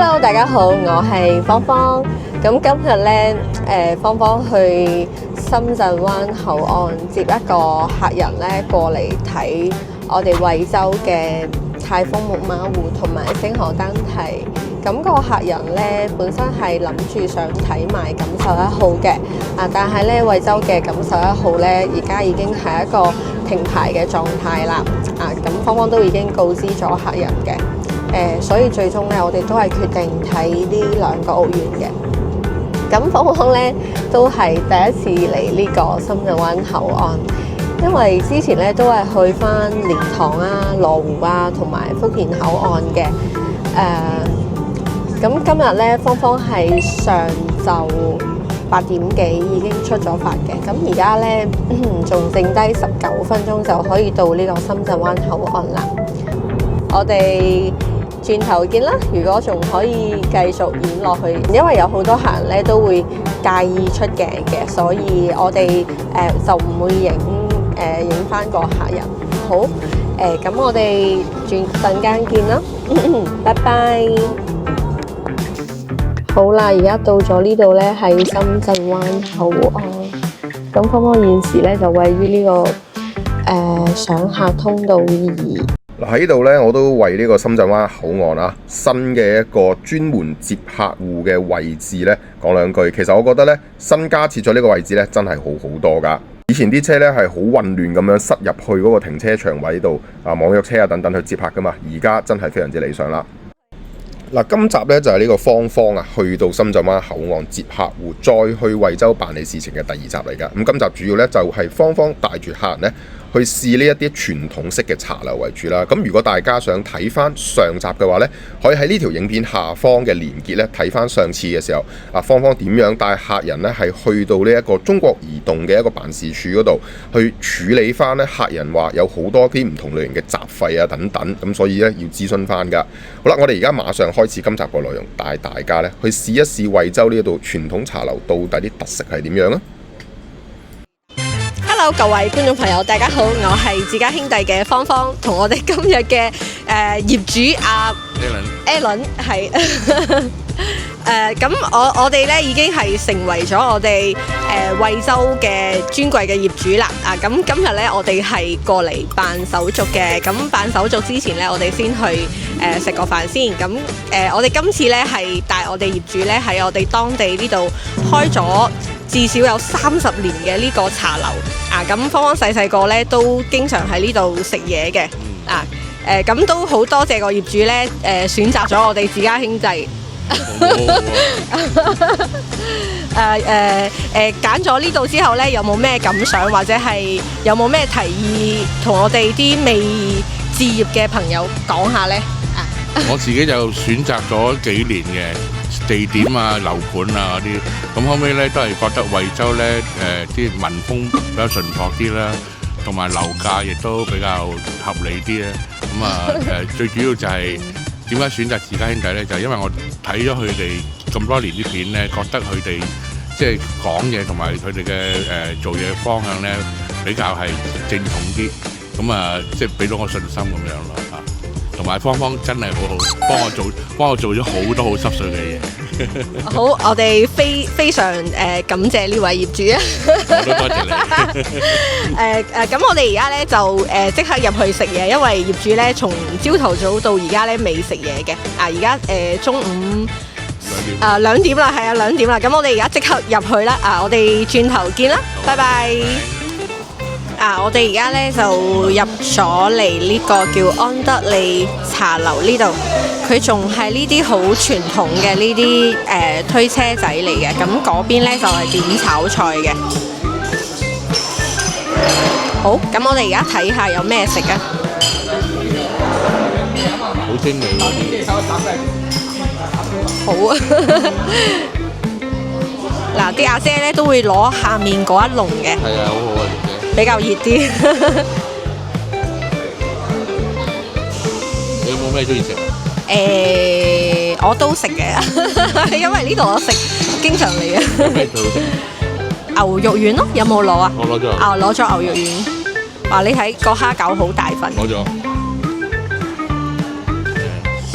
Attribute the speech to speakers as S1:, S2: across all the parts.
S1: Hello， 大家好，我係芳芳。咁今日咧，芳芳去深圳灣口岸接一個客人咧過嚟睇我哋惠州嘅泰豐木馬湖同埋星河單堤。咁個客人咧本身係諗住想睇埋錦繡1號嘅，但係咧惠州嘅錦繡1號咧而家已經係一個停牌嘅狀態啦。咁芳芳都已經告知咗客人嘅。所以最終咧，我哋都係決定睇呢兩個澳園嘅。咁芳芳咧都係第一次嚟呢個深圳灣口岸，因為之前咧都係去翻蓮塘啊、羅湖啊同埋福田口岸嘅。咁今日咧，芳芳係上晝8點幾已經出咗發嘅。咁而家咧仲剩低19分鐘就可以到呢個深圳灣口岸啦。我哋轉頭見啦！如果仲可以繼續演落去，因為有好多客人咧都會介意出鏡嘅，所以我哋就唔會影翻個客人。好，咁我哋陣間見啦，拜拜。好啦，而家到咗呢度咧，係深圳灣口岸。咁芳芳現時咧就位於呢個上客通道2。
S2: 嗱，喺呢度呢，我都為呢個深圳灣口岸新嘅一個專門接客戶嘅位置呢講兩句。其實我覺得呢，新加設咗呢個位置呢，真係好好多㗎。以前啲車呢係好混亂咁樣塞入去嗰個停車場位度，網約車等等去接客㗎嘛。而家真係非常之理想啦。嗱，今集呢就係呢個芳芳去到深圳灣口岸接客戶，再去惠州辦理事情嘅第2集嚟㗎。咁今集主要呢就係芳芳帶住客人呢去試呢一啲傳統式嘅茶樓為主啦。咁如果大家想睇翻上集嘅話呢，可以喺呢條影片下方嘅連結呢睇翻上次嘅時候，芳芳點樣帶客人呢係去到呢一個中國移動嘅一個辦事處嗰度去處理翻呢客人話有好多啲唔同類型嘅雜費等等，咁所以呢要諮詢翻㗎。好啦，我哋而家馬上開始今集個內容，帶大家呢去試一試惠州呢度傳統茶樓到底啲特色係點樣啊！Hello，
S1: 各位觀眾朋友，大家好，我係自家兄弟嘅芳芳，同我哋今日嘅業主Alan 係咁我哋咧已經係成為咗我哋惠州嘅尊貴嘅業主啦。咁今日咧我哋係過嚟辦手續嘅。咁辦手續之前咧，我哋先去食個飯先。咁我哋今次咧係帶我哋業主咧喺我哋當地呢度開咗至少有30年嘅呢個茶樓。咁芳芳細個咧都經常喺呢度食嘢嘅。咁都好多謝個業主咧選擇咗我哋自家兄弟。揀咗呢度之後呢，有冇咩感想，或者係有冇咩提議同我哋啲未置業嘅朋友講下呢？
S3: 我自己就選擇咗幾年嘅地點樓盤嗰啲，咁後尾呢都係覺得惠州呢啲民風比較淳樸啲啦，同埋樓價亦都比較合理啲啦。咁最主要就係點解選擇自家兄弟呢？就係因為我睇咗佢哋咁多年啲片呢，覺得佢哋即係講嘢同埋佢哋嘅做嘢方向呢比較係正統啲，咁即係俾到我信心咁樣咯嚇。同埋芳芳真係好好，幫我做咗好多好濕碎嘅嘢。
S1: 好，我哋非常感謝呢位業主啊！
S3: 我都多謝你。
S1: 咁我哋而家咧就即刻入去食嘢，因為業主咧從朝頭早到而家咧未食嘢嘅。而家中午2點啦，係啊2點啦。咁我哋而家即刻入去啦。我哋轉頭見啦，拜拜。我哋而家咧就入咗嚟呢個叫安德利茶樓呢度，佢仲係呢啲好傳統嘅呢啲推車仔嚟嘅。咁嗰邊咧就係點炒菜嘅。好，咁我哋而家睇下有咩食啊！
S3: 好精美嗰啲。
S1: 好啊！嗱，啲阿姐咧都會攞下面嗰一籠嘅。
S3: 係啊，好好啊！
S1: 比較熱啲。
S3: 你有冇咩中意食？
S1: 我都食嘅，因為呢度我食經常嚟嘅。
S3: 咩最好食？
S1: 牛肉丸咯，有冇攞啊？
S3: 我攞咗。
S1: 攞咗牛肉丸。哇！你睇個蝦餃好大份。
S3: 攞咗。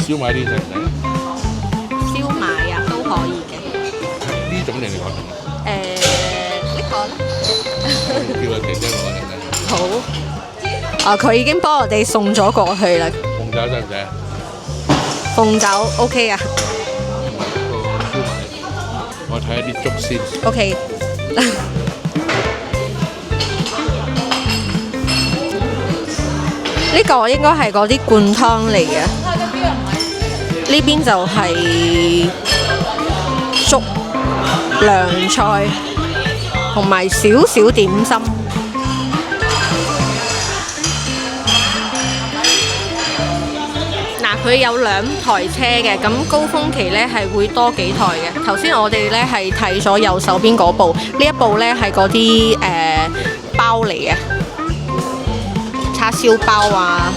S3: 燒賣啲食唔食？
S1: 可以嘅。
S3: 呢種定係嗰種？
S1: 呢個咧
S3: 叫阿姐姐攞嚟睇。
S1: 好。佢已經幫我哋送咗過去啦。
S3: 鳳爪得唔得？
S1: 鳳爪 OK 啊。
S3: 我睇下啲粥先。
S1: OK 呢個應該係嗰啲灌湯嚟嘅，呢邊就係粥、涼菜同埋少少點心。佢有2台車嘅，咁高峰期呢係會多幾台嘅。頭先我哋呢係睇咗右手邊嗰部，呢一部呢係嗰啲包嚟嘅，叉燒包啊。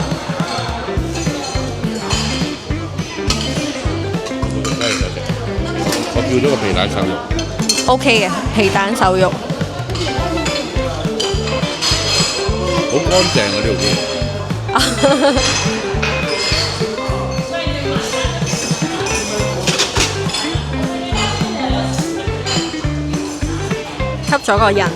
S3: 我叫咗個皮蛋瘦肉。
S1: OK 嘅，皮蛋瘦肉。
S3: 好乾淨啊！呢條片。
S1: 吸咗個人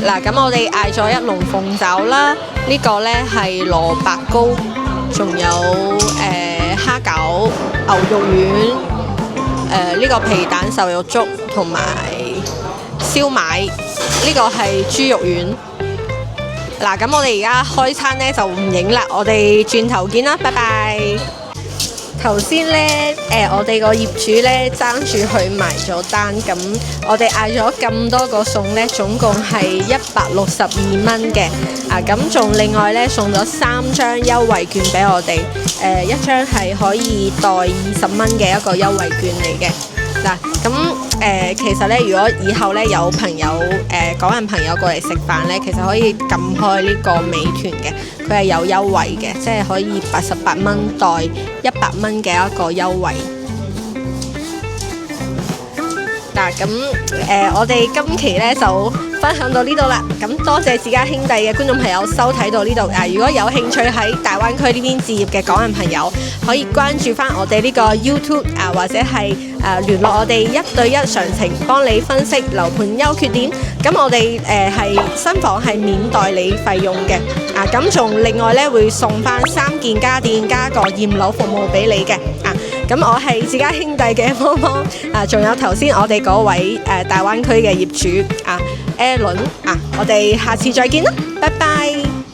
S1: 嗱，咁我哋嗌咗一籠鳳爪啦，呢個呢係蘿蔔糕，仲有蝦餃、牛肉丸，呢個皮蛋瘦肉粥同埋燒賣，呢個係豬肉丸。嗱，咁我哋而家開餐呢就唔影啦，我哋轉頭見啦，拜拜。頭先呢，我哋個業主呢爭住去埋咗單，咁我哋嗌咗咁多個餸呢，總共係162蚊嘅。咁仲另外呢送咗3張優惠券俾我哋，一張係可以代20蚊嘅一個優惠券嚟嘅。嗱，咁其實呢，如果以後呢有朋友港人朋友過嚟食飯呢，其實可以撳開呢個美團嘅，佢係有優惠嘅，即係可以88蚊代100蚊嘅一個優惠。嗱，咁我哋今期呢就分享到呢度啦。咁多謝自家兄弟嘅觀眾朋友收睇到呢度。如果有興趣喺大灣區呢邊置業嘅港人朋友，可以關注翻我哋呢個 YouTube 或者係聯絡我哋1對1詳情，幫你分析樓盤優缺點。咁我哋係新房係免代理費用嘅。咁仲另外呢會送翻3件家電加個驗樓服務俾你嘅。咁我係自家兄弟嘅芳芳，仲有頭先我哋嗰位大灣區嘅業主Alan，我哋下次再見啦，拜拜。